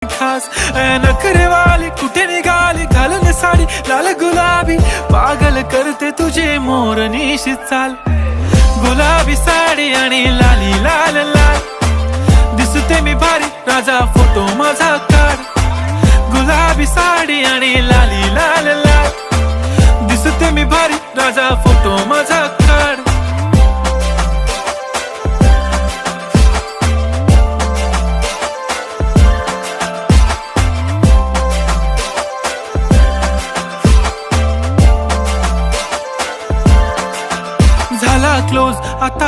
खास नखरेवाली कुठे निघाली घालून साडी लाल गुलाबी पागल करते तुझे मोरनीशी चाल गुलाबी साडी आणि लाली लाल लाल दिसते मी भारी राजा फोटो माझा काढ गुलाबी साडी आणि लाली लाल लाल दिसते मी भारी राजा फोटो माझा